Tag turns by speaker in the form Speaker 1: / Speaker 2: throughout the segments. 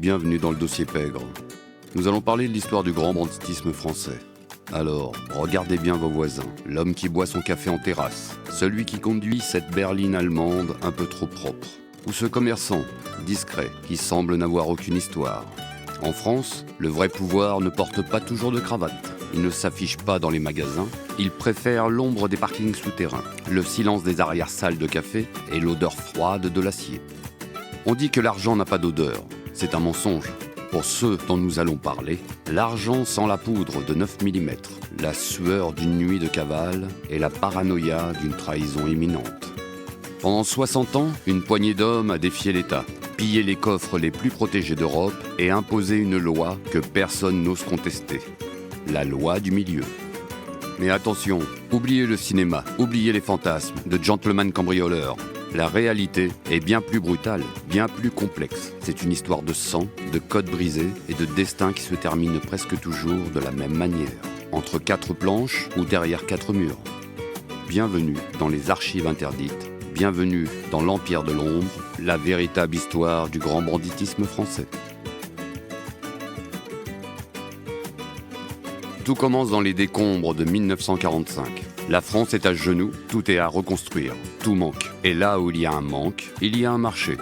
Speaker 1: bienvenue dans le dossier Pègre. Nous allons parler de l'histoire du grand banditisme français. Alors, regardez bien vos voisins, l'homme qui boit son café en terrasse, celui qui conduit cette berline allemande un peu trop propre, ou ce commerçant, discret, qui semble n'avoir aucune histoire. En France, le vrai pouvoir ne porte pas toujours de cravate. Il ne s'affiche pas dans les magasins, il préfère l'ombre des parkings souterrains, le silence des arrière-salles de café et l'odeur froide de l'acier. On dit que l'argent n'a pas d'odeur, c'est un mensonge. Pour ceux dont nous allons parler, l'argent sent la poudre de 9 mm, la sueur d'une nuit de cavale et la paranoïa d'une trahison imminente. Pendant 60 ans, une poignée d'hommes a défié l'État, pillé les coffres les plus protégés d'Europe et imposé une loi que personne n'ose contester. La loi du milieu. Mais attention, oubliez le cinéma, oubliez les fantasmes de gentleman cambrioleurs. La réalité est bien plus brutale, bien plus complexe. C'est une histoire de sang, de codes brisés et de destin qui se termine presque toujours de la même manière. Entre 4 planches ou derrière 4 murs. Bienvenue dans les archives interdites, bienvenue dans l'Empire de l'ombre, la véritable histoire du grand banditisme français. Tout commence dans les décombres de 1945. La France est à genoux, tout est à reconstruire, tout manque. Et là où il y a un manque, il y a un marché.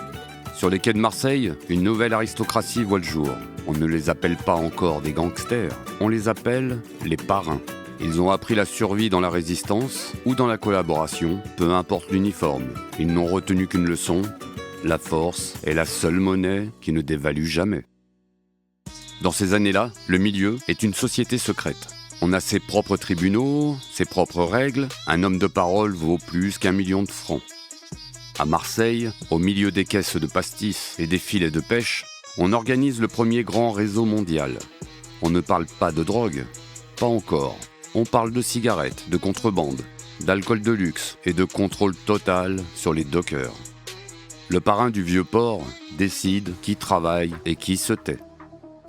Speaker 1: Sur les quais de Marseille, une nouvelle aristocratie voit le jour. On ne les appelle pas encore des gangsters, on les appelle les parrains. Ils ont appris la survie dans la résistance ou dans la collaboration, peu importe l'uniforme. Ils n'ont retenu qu'une leçon, la force est la seule monnaie qui ne dévalue jamais. Dans ces années-là, le milieu est une société secrète. On a ses propres tribunaux, ses propres règles. Un homme de parole vaut plus qu'1 million de francs. À Marseille, au milieu des caisses de pastis et des filets de pêche, on organise le premier grand réseau mondial. On ne parle pas de drogue, pas encore. On parle de cigarettes, de contrebande, d'alcool de luxe et de contrôle total sur les dockers. Le parrain du vieux port décide qui travaille et qui se tait.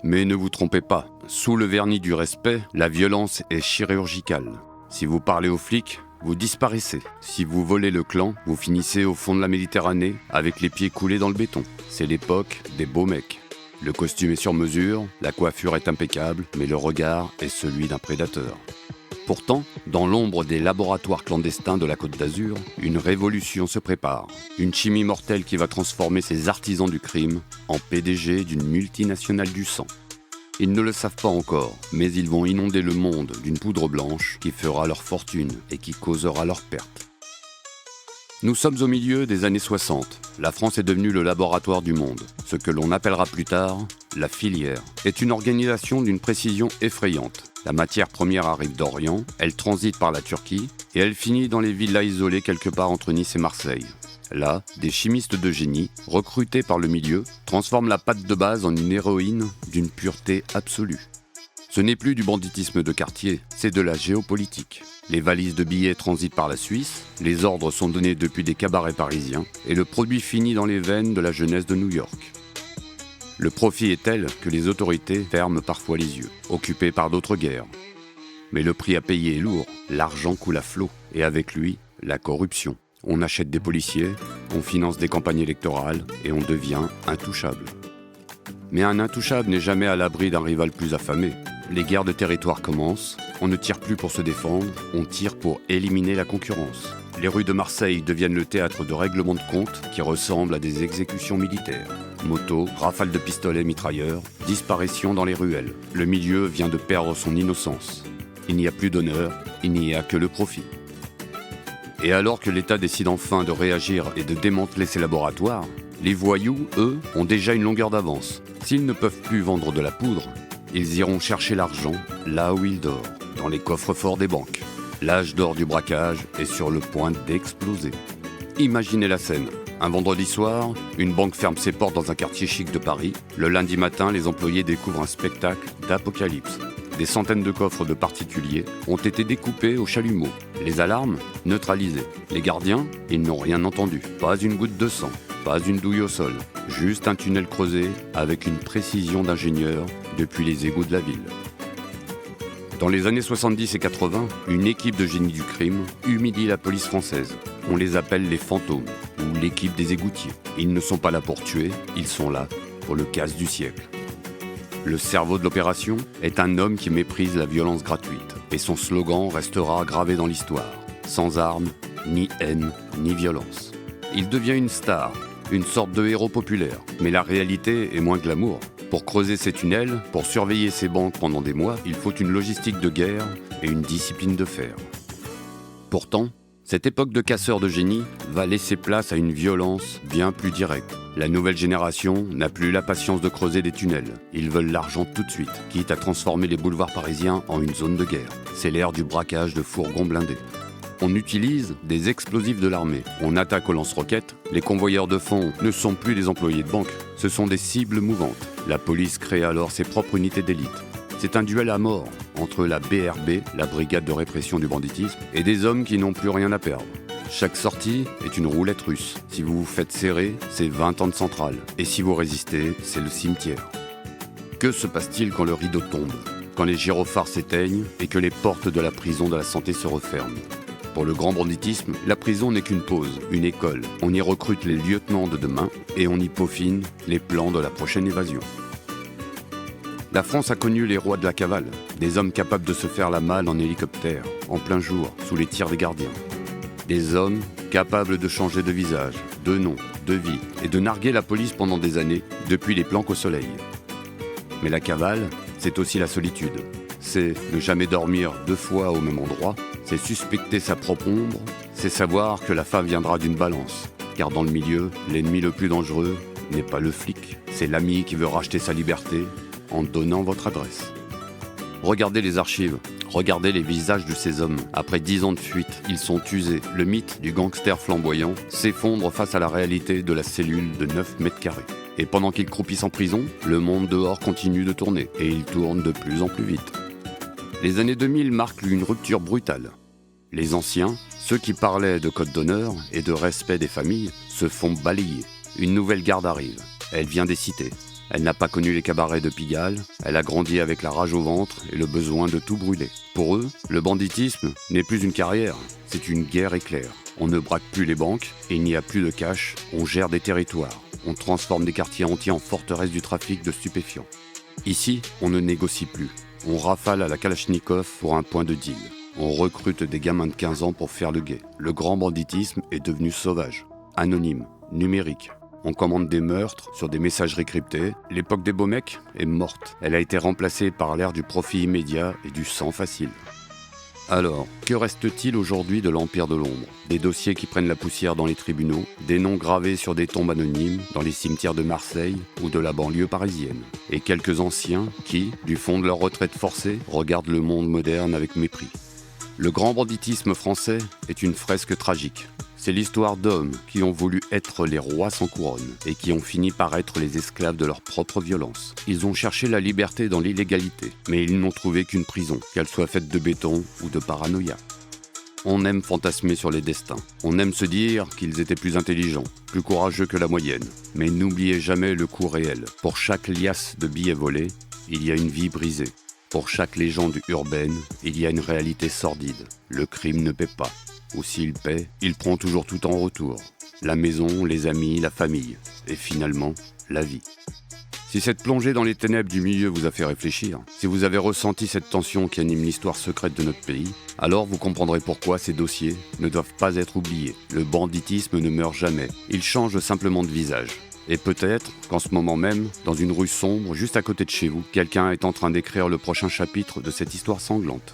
Speaker 1: Mais ne vous trompez pas, sous le vernis du respect, la violence est chirurgicale. Si vous parlez aux flics, vous disparaissez. Si vous volez le clan, vous finissez au fond de la Méditerranée avec les pieds coulés dans le béton. C'est l'époque des beaux mecs. Le costume est sur mesure, la coiffure est impeccable, mais le regard est celui d'un prédateur. Pourtant, dans l'ombre des laboratoires clandestins de la Côte d'Azur, une révolution se prépare. Une chimie mortelle qui va transformer ces artisans du crime en PDG d'une multinationale du sang. Ils ne le savent pas encore, mais ils vont inonder le monde d'une poudre blanche qui fera leur fortune et qui causera leur perte. Nous sommes au milieu des années 60. La France est devenue le laboratoire du monde. Ce que l'on appellera plus tard la filière est une organisation d'une précision effrayante. La matière première arrive d'Orient, elle transite par la Turquie et elle finit dans les villas isolées quelque part entre Nice et Marseille. Là, des chimistes de génie, recrutés par le milieu, transforment la pâte de base en une héroïne d'une pureté absolue. Ce n'est plus du banditisme de quartier, c'est de la géopolitique. Les valises de billets transitent par la Suisse, les ordres sont donnés depuis des cabarets parisiens et le produit finit dans les veines de la jeunesse de New York. Le profit est tel que les autorités ferment parfois les yeux, occupées par d'autres guerres. Mais le prix à payer est lourd, l'argent coule à flot, et avec lui, la corruption. On achète des policiers, on finance des campagnes électorales, et on devient intouchable. Mais un intouchable n'est jamais à l'abri d'un rival plus affamé. Les guerres de territoire commencent, on ne tire plus pour se défendre, on tire pour éliminer la concurrence. Les rues de Marseille deviennent le théâtre de règlements de compte qui ressemblent à des exécutions militaires. Motos, rafales de pistolets mitrailleurs, disparitions dans les ruelles. Le milieu vient de perdre son innocence. Il n'y a plus d'honneur, il n'y a que le profit. Et alors que l'État décide enfin de réagir et de démanteler ses laboratoires, les voyous, eux, ont déjà une longueur d'avance. S'ils ne peuvent plus vendre de la poudre, ils iront chercher l'argent là où il dort, dans les coffres-forts des banques. L'âge d'or du braquage est sur le point d'exploser. Imaginez la scène. Un vendredi soir, une banque ferme ses portes dans un quartier chic de Paris. Le lundi matin, les employés découvrent un spectacle d'apocalypse. Des centaines de coffres de particuliers ont été découpés au chalumeau. Les alarmes, neutralisées. Les gardiens, ils n'ont rien entendu. Pas une goutte de sang, pas une douille au sol. Juste un tunnel creusé avec une précision d'ingénieur depuis les égouts de la ville. Dans les années 70 et 80, une équipe de génies du crime humilie la police française. On les appelle les fantômes ou l'équipe des égoutiers. Ils ne sont pas là pour tuer, ils sont là pour le casse du siècle. Le cerveau de l'opération est un homme qui méprise la violence gratuite et son slogan restera gravé dans l'histoire. Sans armes, ni haine, ni violence. Il devient une star, une sorte de héros populaire. Mais la réalité est moins glamour. Pour creuser ces tunnels, pour surveiller ces banques pendant des mois, il faut une logistique de guerre et une discipline de fer. Pourtant, cette époque de casseurs de génie va laisser place à une violence bien plus directe. La nouvelle génération n'a plus la patience de creuser des tunnels. Ils veulent l'argent tout de suite, quitte à transformer les boulevards parisiens en une zone de guerre. C'est l'ère du braquage de fourgons blindés. On utilise des explosifs de l'armée. On attaque au lance-roquettes. Les convoyeurs de fonds ne sont plus des employés de banque. Ce sont des cibles mouvantes. La police crée alors ses propres unités d'élite. C'est un duel à mort entre la BRB, la Brigade de répression du banditisme, et des hommes qui n'ont plus rien à perdre. Chaque sortie est une roulette russe. Si vous vous faites serrer, c'est 20 ans de centrale. Et si vous résistez, c'est le cimetière. Que se passe-t-il quand le rideau tombe ? Quand les gyrophares s'éteignent et que les portes de la prison de la santé se referment ? Pour le grand banditisme, la prison n'est qu'une pause, une école. On y recrute les lieutenants de demain et on y peaufine les plans de la prochaine évasion. La France a connu les rois de la cavale, des hommes capables de se faire la malle en hélicoptère, en plein jour, sous les tirs des gardiens. Des hommes capables de changer de visage, de nom, de vie, et de narguer la police pendant des années, depuis les planques au soleil. Mais la cavale, c'est aussi la solitude. C'est ne jamais dormir 2 fois au même endroit, c'est suspecter sa propre ombre, c'est savoir que la fin viendra d'une balance. Car dans le milieu, l'ennemi le plus dangereux n'est pas le flic, c'est l'ami qui veut racheter sa liberté en donnant votre adresse. Regardez les archives, regardez les visages de ces hommes. Après 10 ans de fuite, ils sont usés. Le mythe du gangster flamboyant s'effondre face à la réalité de la cellule de 9 mètres carrés. Et pendant qu'ils croupissent en prison, le monde dehors continue de tourner, et il tourne de plus en plus vite. Les années 2000 marquent une rupture brutale. Les anciens, ceux qui parlaient de code d'honneur et de respect des familles, se font balayer. Une nouvelle garde arrive. Elle vient des cités. Elle n'a pas connu les cabarets de Pigalle, elle a grandi avec la rage au ventre et le besoin de tout brûler. Pour eux, le banditisme n'est plus une carrière, c'est une guerre éclair. On ne braque plus les banques, et il n'y a plus de cash, on gère des territoires. On transforme des quartiers entiers en forteresses du trafic de stupéfiants. Ici, on ne négocie plus. On rafale à la Kalachnikov pour un point de deal. On recrute des gamins de 15 ans pour faire le guet. Le grand banditisme est devenu sauvage, anonyme, numérique. On commande des meurtres sur des messageries cryptées. L'époque des beaux mecs est morte. Elle a été remplacée par l'ère du profit immédiat et du sang facile. Alors, que reste-t-il aujourd'hui de l'Empire de l'Ombre ? Des dossiers qui prennent la poussière dans les tribunaux, des noms gravés sur des tombes anonymes dans les cimetières de Marseille ou de la banlieue parisienne. Et quelques anciens qui, du fond de leur retraite forcée, regardent le monde moderne avec mépris. Le grand banditisme français est une fresque tragique. C'est l'histoire d'hommes qui ont voulu être les rois sans couronne et qui ont fini par être les esclaves de leur propre violence. Ils ont cherché la liberté dans l'illégalité, mais ils n'ont trouvé qu'une prison, qu'elle soit faite de béton ou de paranoïa. On aime fantasmer sur les destins. On aime se dire qu'ils étaient plus intelligents, plus courageux que la moyenne. Mais n'oubliez jamais le coût réel. Pour chaque liasse de billets volés, il y a une vie brisée. Pour chaque légende urbaine, il y a une réalité sordide. Le crime ne paie pas. Ou s'il paie, il prend toujours tout en retour. La maison, les amis, la famille. Et finalement, la vie. Si cette plongée dans les ténèbres du milieu vous a fait réfléchir, si vous avez ressenti cette tension qui anime l'histoire secrète de notre pays, alors vous comprendrez pourquoi ces dossiers ne doivent pas être oubliés. Le banditisme ne meurt jamais. Il change simplement de visage. Et peut-être qu'en ce moment même, dans une rue sombre, juste à côté de chez vous, quelqu'un est en train d'écrire le prochain chapitre de cette histoire sanglante.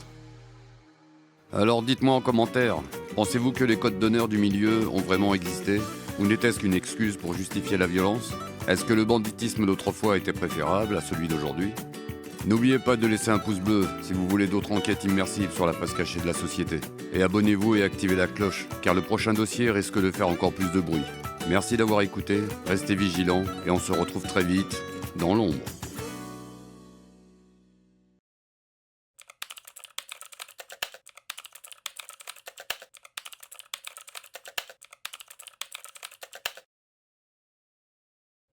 Speaker 1: Alors dites-moi en commentaire, pensez-vous que les codes d'honneur du milieu ont vraiment existé ? Ou n'était-ce qu'une excuse pour justifier la violence ? Est-ce que le banditisme d'autrefois était préférable à celui d'aujourd'hui ? N'oubliez pas de laisser un pouce bleu si vous voulez d'autres enquêtes immersives sur la face cachée de la société. Et abonnez-vous et activez la cloche, car le prochain dossier risque de faire encore plus de bruit. Merci d'avoir écouté, restez vigilants et on se retrouve très vite dans l'ombre.